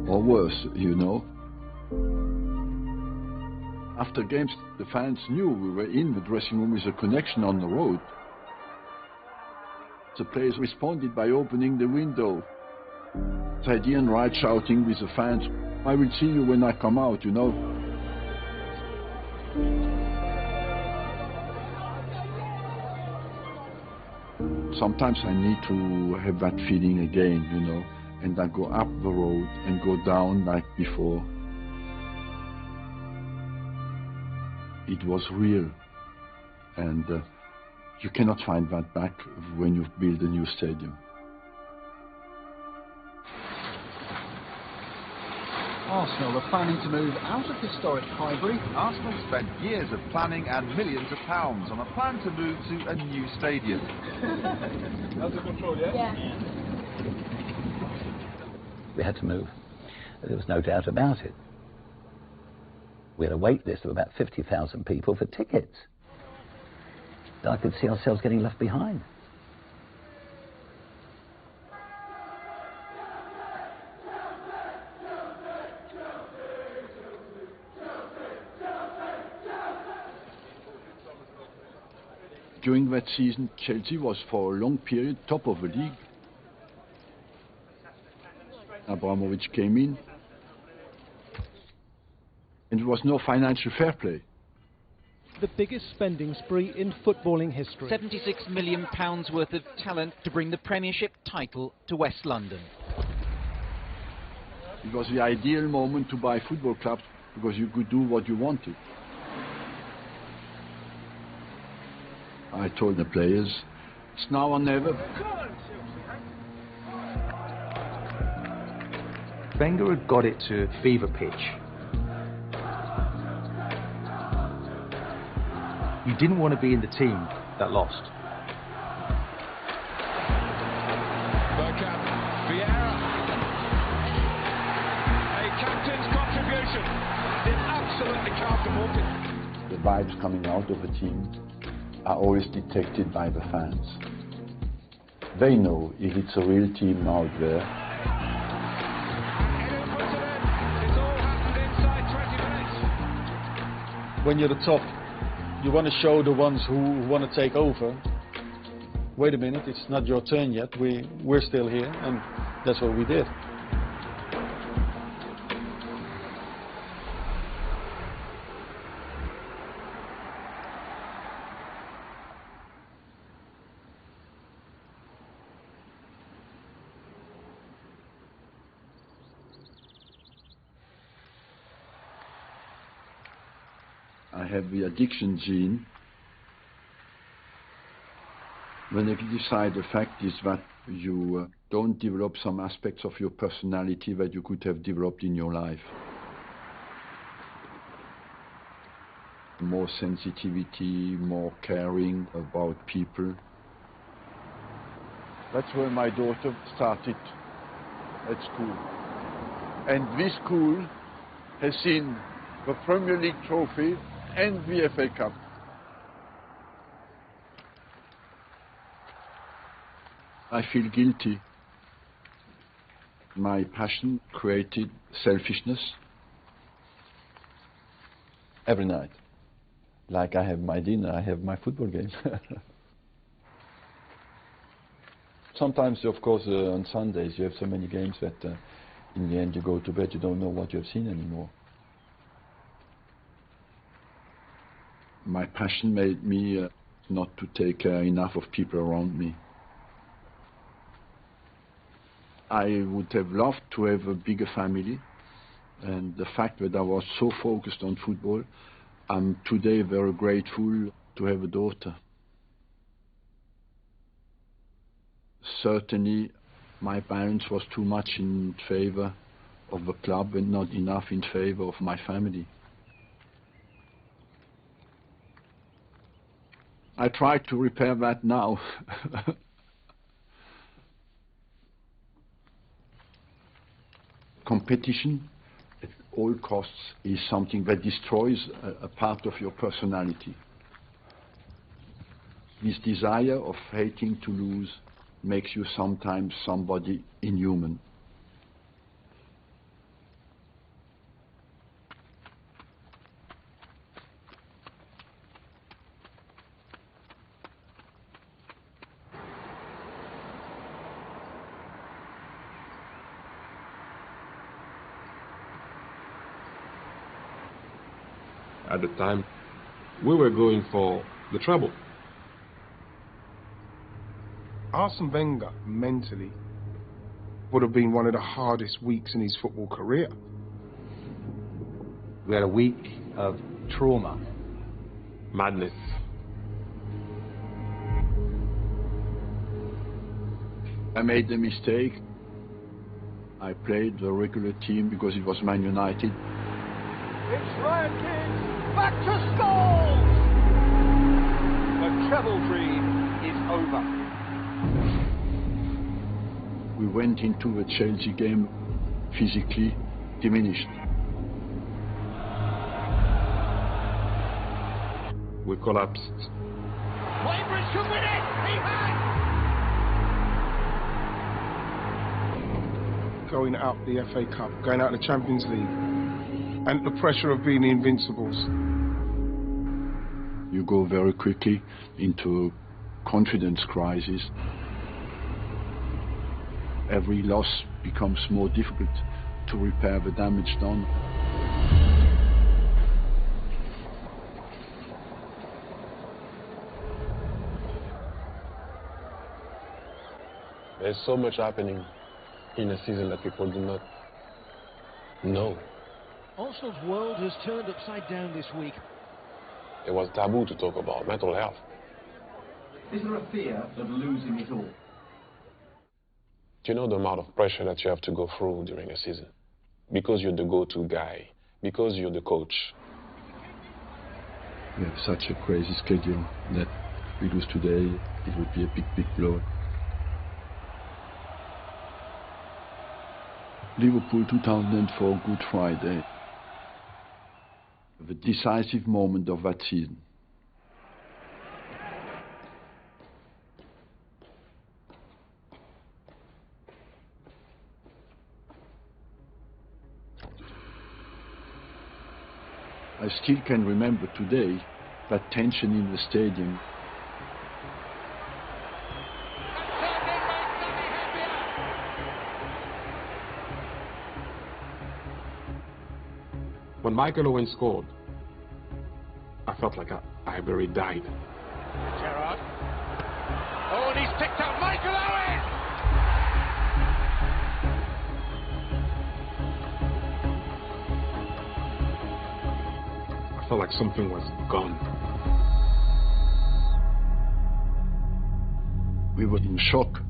or worse, you know. After games, the fans knew we were in the dressing room with a connection on the road. The players responded by opening the window. Teddy and Wright shouting with the fans, "I will see you when I come out," you know. Sometimes I need to have that feeling again, you know, and I go up the road and go down like before. It was real, and you cannot find that back when you build a new stadium. Arsenal are planning to move out of historic Highbury. Arsenal spent years of planning and millions of pounds on a plan to move to a new stadium. Under control, yeah? Yeah. We had to move. There was no doubt about it. We had a wait list of about 50,000 people for tickets. I could see ourselves getting left behind. During that season, Chelsea was for a long period top of the league. Abramovich came in, and there was no financial fair play. The biggest spending spree in footballing history. £76 million worth of talent to bring the Premiership title to West London. It was the ideal moment to buy football clubs because you could do what you wanted. I told the players, it's now or never. Wenger had got it to fever pitch. You didn't want to be in the team that lost. Bakal, Vieira. A captain's contribution. It absolutely carved the market. The vibes coming out of a team are always detected by the fans. They know if it's a real team out there. It's all happened inside 20 minutes. When you're the top, you want to show the ones who want to take over, wait a minute, it's not your turn yet, we're still here, and that's what we did. I have the addiction gene. The negative side effect is that you don't develop some aspects of your personality that you could have developed in your life. More sensitivity, more caring about people. That's where my daughter started at school. And this school has seen the Premier League trophy and the FA Cup. I feel guilty. My passion created selfishness every night. Like I have my dinner, I have my football games. Sometimes, of course, on Sundays you have so many games that in the end you go to bed, you don't know what you have seen anymore. My passion made me not to take care enough of people around me. I would have loved to have a bigger family, and the fact that I was so focused on football, I'm today very grateful to have a daughter. Certainly my balance was too much in favor of the club and not enough in favor of my family. I try to repair that now. Competition at all costs is something that destroys a part of your personality. This desire of hating to lose makes you sometimes somebody inhuman. at the time, we were going for the treble. Arsène Wenger, mentally, would have been one of the hardest weeks in his football career. We had a week of trauma. Madness. I made the mistake. I played the regular team because it was Man United. It's Ryan Giggs, back to Scholes! The treble dream is over. We went into the Chelsea game physically diminished. We collapsed. Weybridge could win it! He has! Going out the FA Cup, going out the Champions League, and the pressure of being the Invincibles. You go very quickly into a confidence crisis. Every loss becomes more difficult to repair the damage done. There's so much happening in a season that people do not know. Arsenal's world has turned upside down this week. It was taboo to talk about mental health. Is there a fear of losing it all? Do you know the amount of pressure that you have to go through during a season? Because you're the go-to guy, because you're the coach. We have such a crazy schedule that if we lose today, it would be a big, big blow. Liverpool 2004 Good Friday, the decisive moment of that season. I still can remember today that tension in the stadium. When Michael Owen scored, I felt like I really died. Gerrard. Oh, and he's picked up Michael Owen! I felt like something was gone. We were in shock.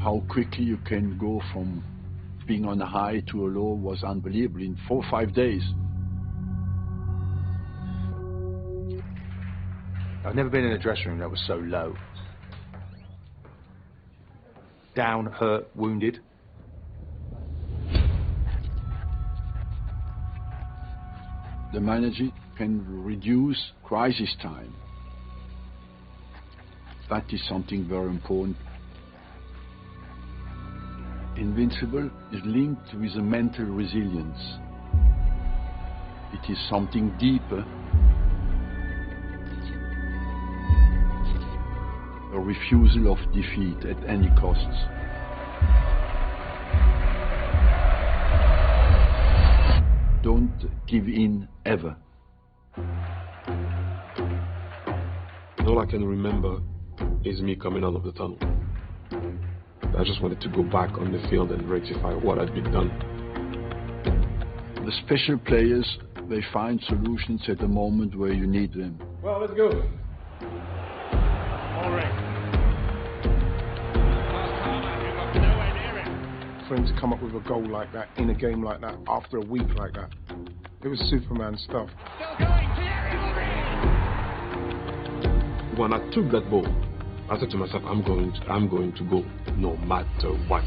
How quickly you can go from being on a high to a low was unbelievable in 4 or 5 days. I've never been in a dressing room that was so low. Down, hurt, wounded. The manager can reduce crisis time. That is something very important. Invincible is linked with a mental resilience. It is something deeper. A refusal of defeat at any costs. Don't give in ever. All I can remember is me coming out of the tunnel. I just wanted to go back on the field and rectify what had been done. The special players, they find solutions at the moment where you need them. Well, let's go. All right. For him to come up with a goal like that, in a game like that, after a week like that, it was Superman stuff. Still going, When I took that ball, I said to myself, I'm going to go no matter what.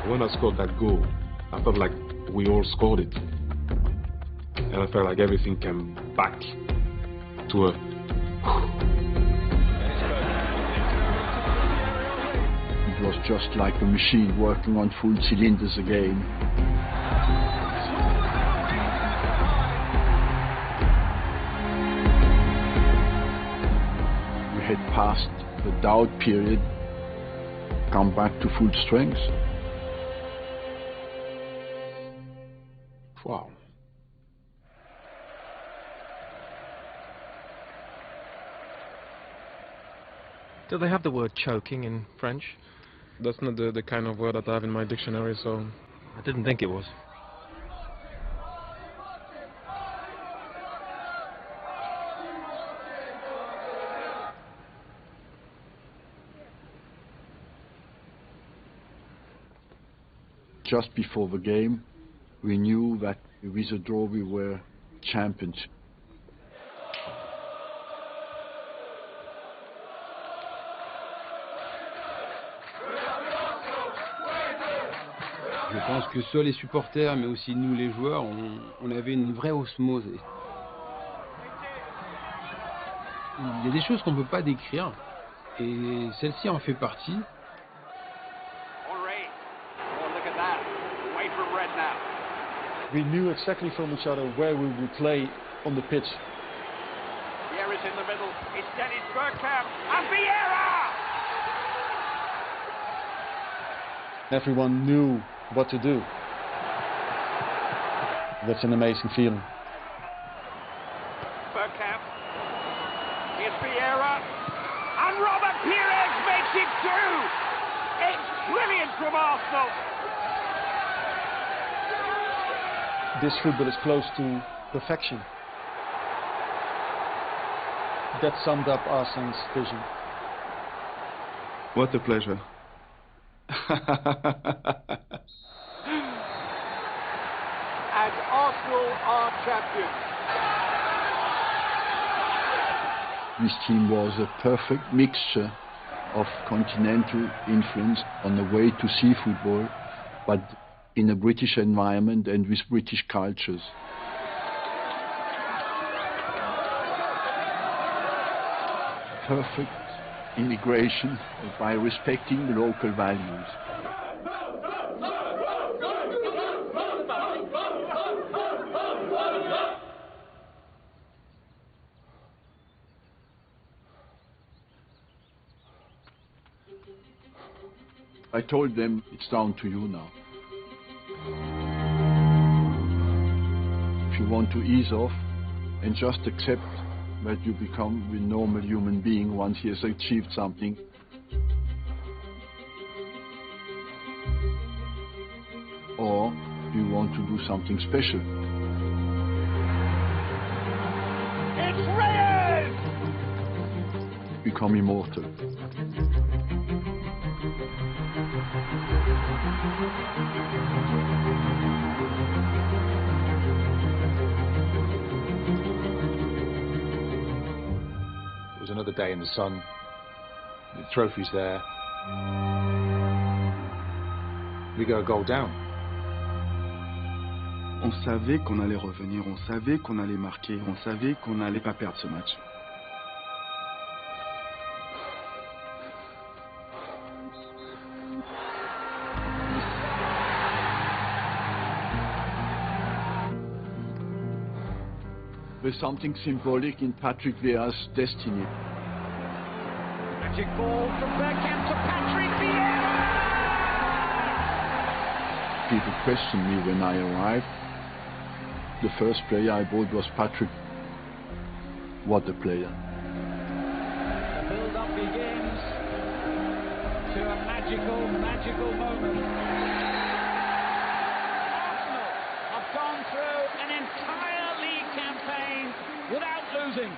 When I scored that goal, I felt like we all scored it. And I felt like everything came back to a... It was just like a machine working on full cylinders again. We had passed the doubt period, come back to full strength. Wow. Do they have the word choking in French? That's not the kind of word that I have in my dictionary, so... I didn't think it was. Just before the game, we knew that with a draw we were champions. Je pense que soit les supporters, mais aussi nous les joueurs, on avait une vraie osmose. Il y a des choses qu'on ne peut pas décrire, et celle-ci en fait partie. We knew exactly from each other where we would play on the pitch. Vieira's in the middle. It's Dennis Bergkamp and Vieira! Everyone knew what to do. That's an amazing feeling. Bergkamp. Here's Vieira. And Robert Pires makes it two! It's brilliant from Arsenal! This football is close to perfection. That summed up Arsene's vision. What a pleasure. And Arsenal are champions. This team was a perfect mixture of continental influence on the way to see football, but in a British environment and with British cultures. Perfect immigration by respecting the local values. I told them, it's down to you now. If you want to ease off and just accept that you become a normal human being once he has achieved something, or do you want to do something special? It's Reyes! Become immortal. It was another day in the sun. The trophy's there. We go a goal down. On savait qu'on allait revenir, on savait qu'on allait marquer, on savait qu'on n'allait pas perdre ce match. There's something symbolic in Patrick Vieira's destiny. Magic ball from Bergkamp to Patrick Vieira! People questioned me when I arrived. The first player I bought was Patrick. What a player. The build-up begins to a magical, magical moment. Arsenal have gone through an entire league campaign without losing.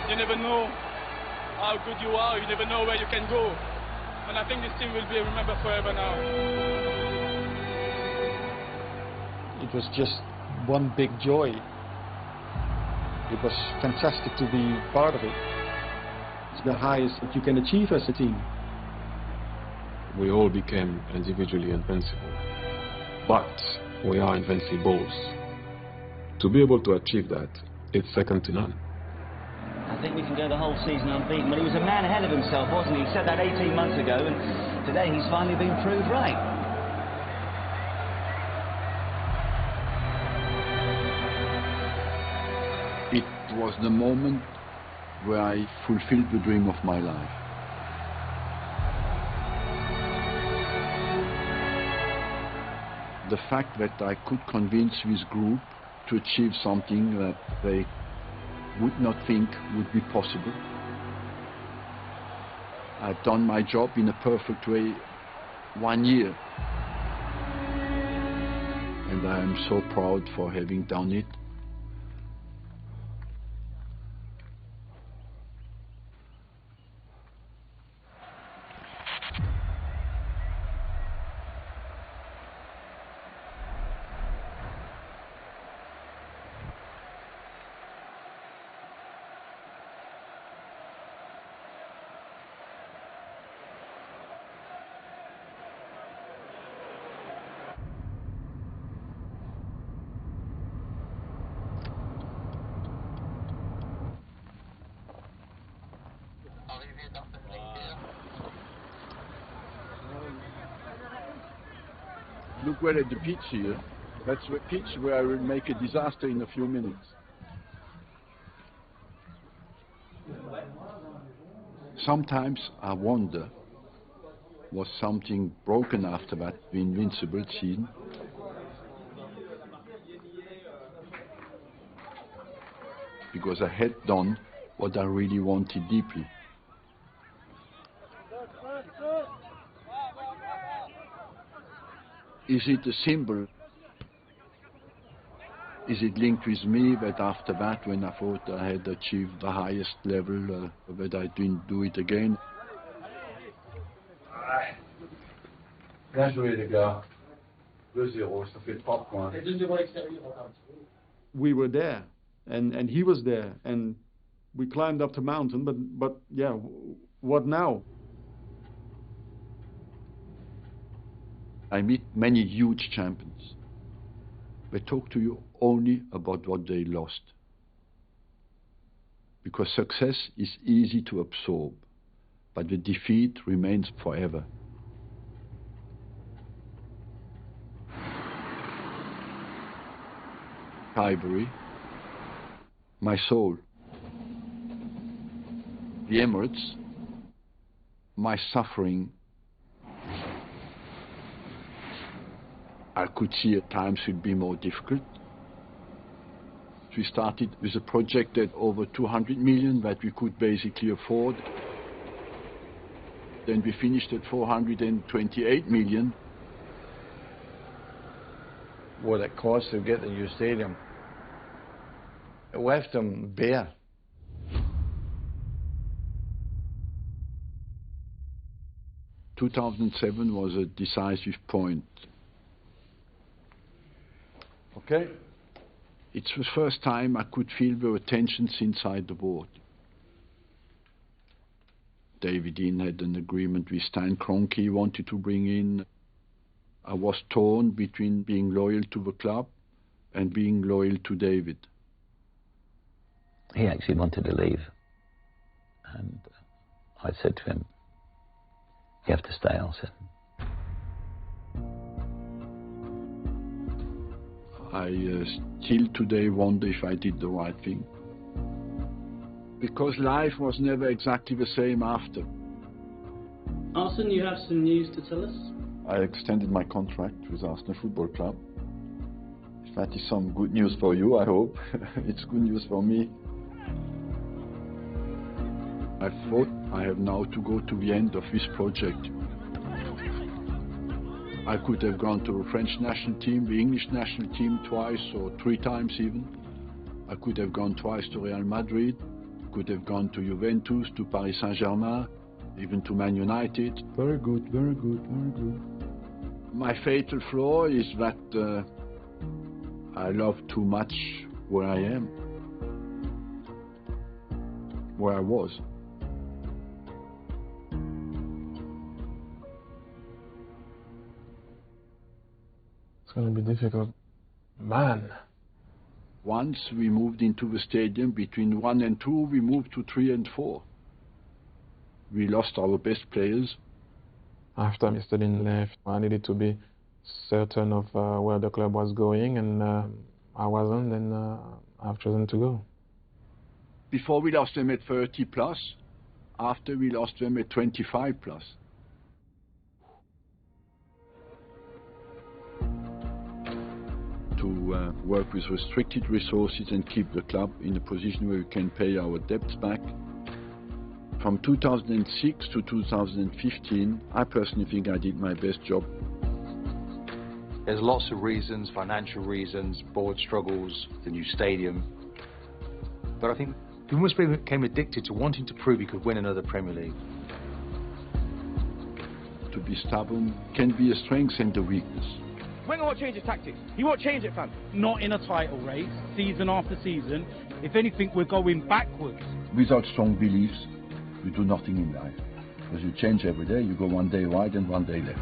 You never know how good you are, you never know where you can go. And I think this team will be remembered forever now. It was just one big joy. It was fantastic to be part of it. It's the highest that you can achieve as a team. we all became individually invincible. But we are invincibles. To be able to achieve that, it's second to none. I think we can go the whole season unbeaten. Well, he was a man ahead of himself, wasn't he? He said that 18 months ago, and today he's finally been proved right. It was the moment where I fulfilled the dream of my life. The fact that I could convince this group to achieve something that they would not think would be possible. I've done my job in a perfect way 1 year. And I am so proud for having done it. Look well at the pitch here. That's the pitch where I will make a disaster in a few minutes. Sometimes I wonder, was something broken after that invincible scene? Because I had done what I really wanted deeply. Is it a symbol? Is it linked with me that after that, when I thought I had achieved the highest level, that I didn't do it again? Bien joué les gars. 2-0, ça fait 3 points. We were there, and he was there, and we climbed up the mountain, but yeah, what now? I meet many huge champions. They talk to you only about what they lost. Because success is easy to absorb, but the defeat remains forever. Highbury, my soul. The Emirates, my suffering. I could see at times it would be more difficult. We started with a project at over 200 million that we could basically afford. Then we finished at 428 million. What it costs to get the new stadium. It left them bare. In 2007 was a decisive point. Okay. It's the first time I could feel the tensions inside the board. David Dean had an agreement with Stan Kroenke he wanted to bring in. I was torn between being loyal to the club and being loyal to David. He actually wanted to leave. And I said to him, you have to stay, Arsène. I still today wonder if I did the right thing. Because life was never exactly the same after. Arsène, you have some news to tell us? I extended my contract with Arsenal Football Club. If that is some good news for you, I hope. It's good news for me. I thought I have now to go to the end of this project. I could have gone to the French national team, the English national team twice or 3 times even. I could have gone twice to Real Madrid, could have gone to Juventus, to Paris Saint-Germain, even to Man United. Very good, very good, very good. My fatal flaw is that I love too much where I am, where I was. It's going to be difficult. Man. Once we moved into the stadium, between 1 and 2, we moved to 3 and 4. We lost our best players. After Mr. Lin left, I needed to be certain of where the club was going, and I wasn't, and I've chosen to go. Before we lost them at 30 plus, after we lost them at 25 plus. To work with restricted resources and keep the club in a position where we can pay our debts back. From 2006 to 2015, I personally think I did my best job. There's lots of reasons, financial reasons, board struggles, the new stadium. But I think we almost became addicted to wanting to prove he could win another Premier League. To be stubborn can be a strength and a weakness. Wenger won't change his tactics. He won't change it, fam. Not in a title race, season after season. If anything, we're going backwards. Without strong beliefs, you do nothing in life. Because you change every day, you go one day right and one day left.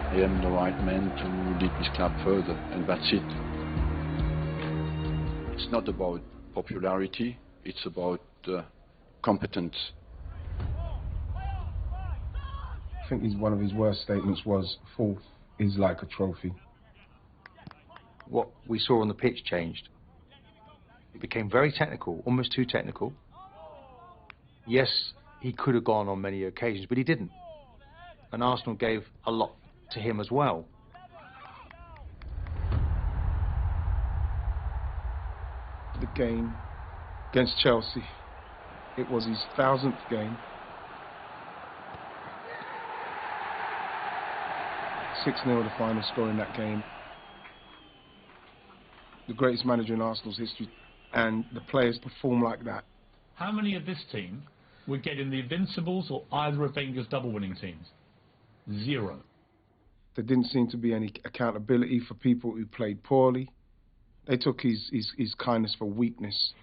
I am the right man to lead this club further, and that's it. It's not about popularity, it's about competence. I think one of his worst statements was, fourth is like a trophy. What we saw on the pitch changed. It became very technical, almost too technical. Yes, he could have gone on many occasions, but he didn't. And Arsenal gave a lot to him as well. The game against Chelsea, it was his 1000th game. 6-0 the final score in that game. The greatest manager in Arsenal's history, and the players perform like that. How many of this team would get in the Invincibles or either of Wenger's double-winning teams? 0. There didn't seem to be any accountability for people who played poorly. They took his kindness for weakness.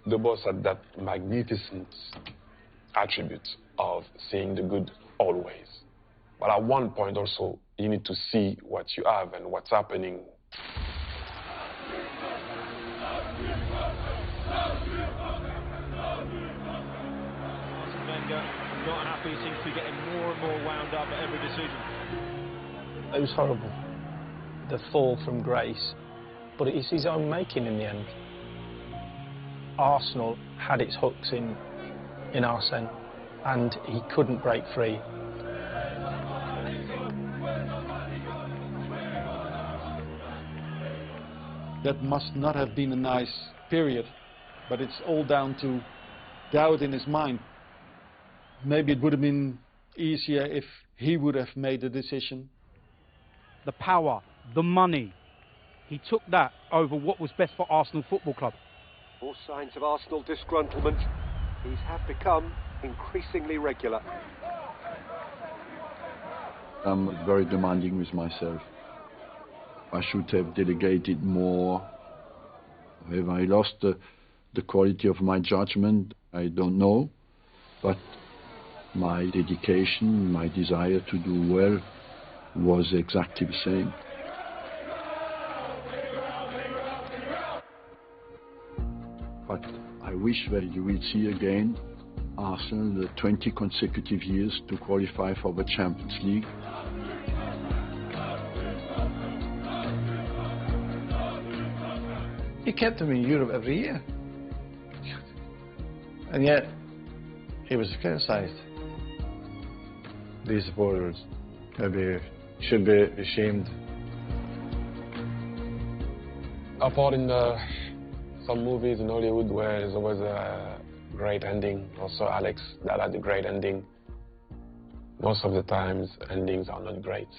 The boss had that magnificent attribute of seeing the good always. But at one point also, you need to see what you have and what's happening. Wenger, not happy, seems to be getting more and more wound up at every decision. It was horrible, the fall from grace, but it's his own making in the end. Arsenal had its hooks in Arsène, and he couldn't break free. That must not have been a nice period, but it's all down to doubt in his mind. Maybe it would have been easier if he would have made the decision. The power, the money, he took that over what was best for Arsenal Football Club. More signs of Arsenal disgruntlement. These have become increasingly regular. I'm very demanding with myself. I should have delegated more. Have I lost the quality of my judgment? I don't know. But my dedication, my desire to do well was exactly the same. But I wish that you will see again Arsenal the 20 consecutive years to qualify for the Champions League. He kept him in Europe every year. And yet, he was criticised. These supporters maybe should be ashamed. Apart in some movies in Hollywood where there's always a great ending, also Alex, that had a great ending. Most of the times, endings are not great.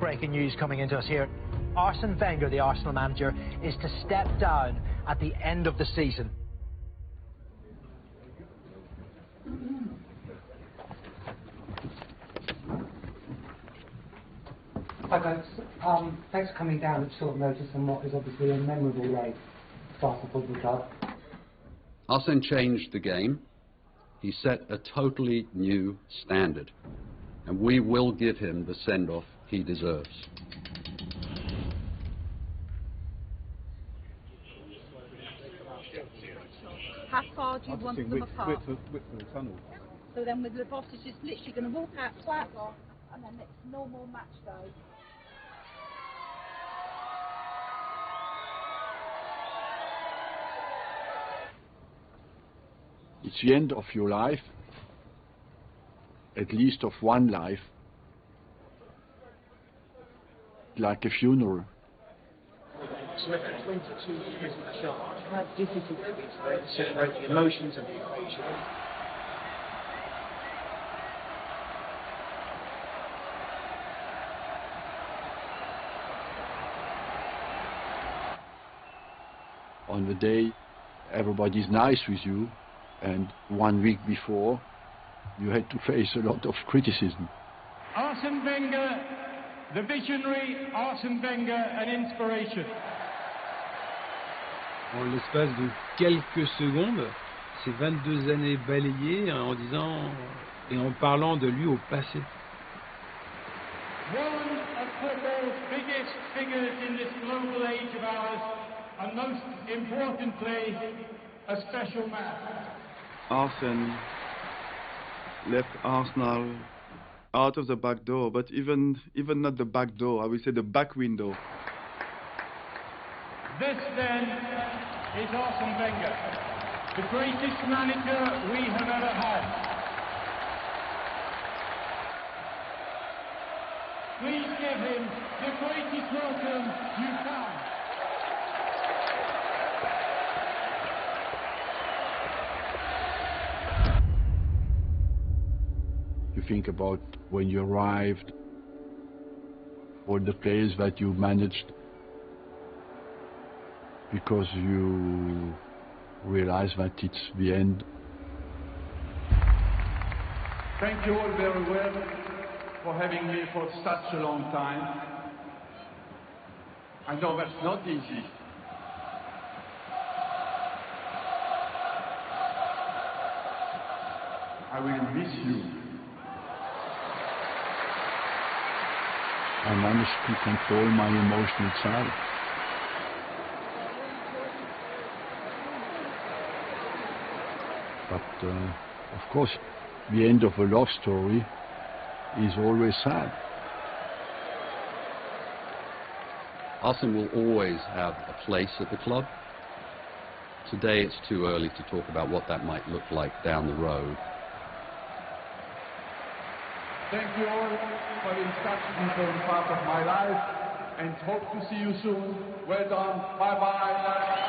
Breaking news coming into us here. Arsène Wenger, the Arsenal manager, is to step down at the end of the season. Hi guys, thanks for coming down at short notice on what is obviously a memorable day for Arsenal Football Club. Arsène changed the game. He set a totally new standard, and we will give him the send-off he deserves. How far do you want them apart? Width of the tunnel. So then with the boss is just literally going to walk out flat, and then it's normal match day. It's the end of your life, at least of one life, like a funeral. So at 22 years in charge, how difficult it is to separate the emotions of the equation? On the day, everybody's nice with you, and 1 week before, you had to face a lot of criticism. Arsène Wenger, the visionary Arsène Wenger, an inspiration. En l'espace de quelques secondes, ces 22 années balayées en disant et en parlant de lui au passé. One of football's biggest figures in this global age of ours, and most importantly, a special man. Arsène left Arsenal out of the back door, but even not the back door, I would say the back window. This then is Arsène Wenger, the greatest manager we have ever had. Please give him the greatest welcome you can. You think about when you arrived, all the players that you managed, because you realize that it's the end. Thank you all very well for having me for such a long time. I know that's not easy. I will miss you. I managed to control my emotional side. But of course, the end of a love story is always sad. Arsène will always have a place at the club. Today it's too early to talk about what that might look like down the road. Thank you all for being such an important part of my life, and hope to see you soon. Well done. Bye-bye.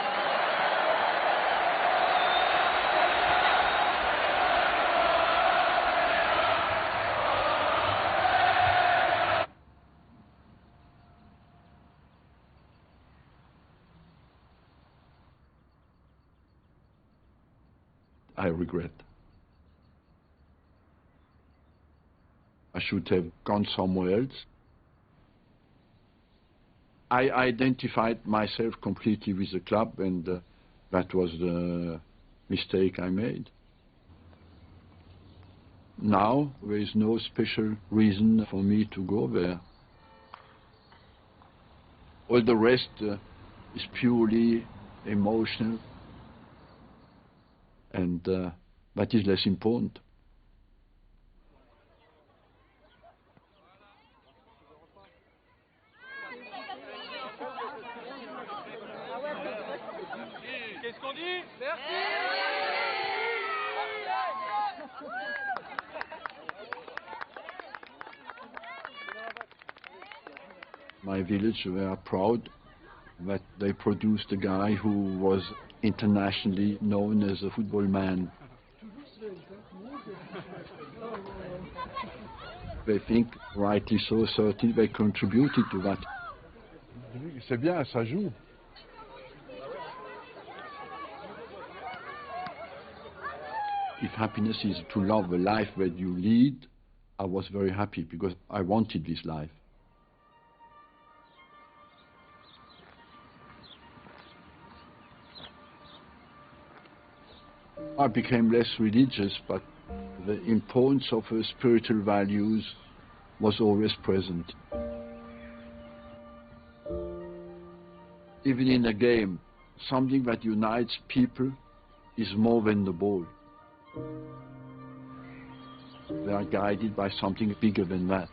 I regret. I should have gone somewhere else. I identified myself completely with the club, and that was the mistake I made. Now there is no special reason for me to go there. All the rest is purely emotional, and that is less important. Qu'est-ce qu'on dit? Merci. My village were proud that they produced a guy who was internationally known as a football man. They think, rightly so, certainly they contributed to that. C'est bien, ça joue. If happiness is to love the life that you lead, I was very happy because I wanted this life. I became less religious, but the importance of spiritual values was always present. Even in a game, something that unites people is more than the ball. They are guided by something bigger than that.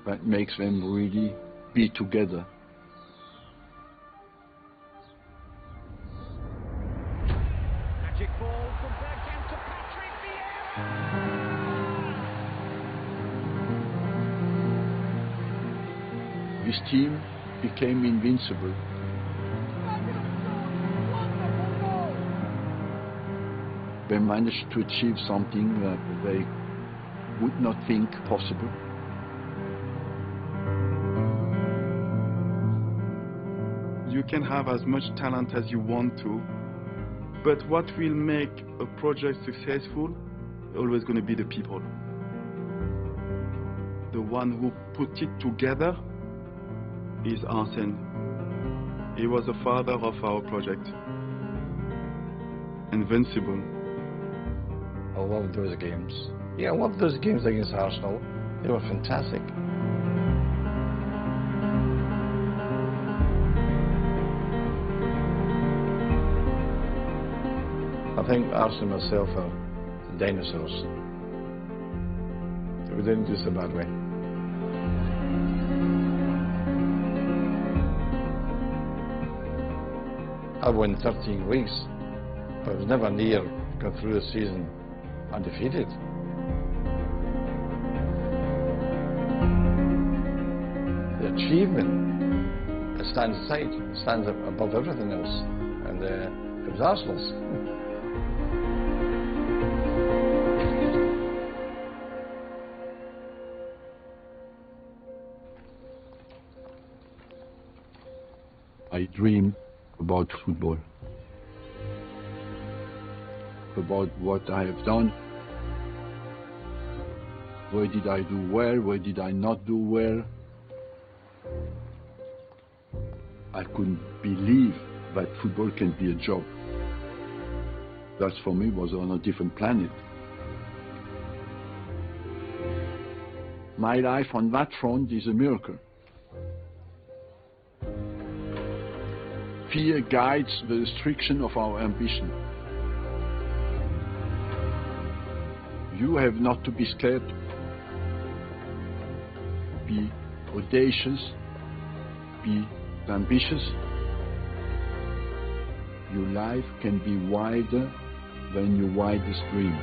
That makes them really be together. Magic ball from Bergkamp to Patrick Vieira. This team became invincible. They managed to achieve something that they would not think possible. You can have as much talent as you want to, but what will make a project successful is always going to be the people. The one who put it together is Arsène. He was the father of our project. Invincible. I loved those games. Yeah, I loved those games against Arsenal. They were fantastic. I think Arsène and myself are dinosaurs. We didn't do so bad way. I won 13 weeks, but I was never near going through the season undefeated. The achievement, it stands aside, it stands above everything else, and it was Arsenal's. I dream about football, about what I have done, where did I do well, where did I not do well. I couldn't believe that football can be a job. That for me was on a different planet. My life on that front is a miracle. Fear guides the restriction of our ambition. You have not to be scared. Be audacious, be ambitious. Your life can be wider than your widest dream.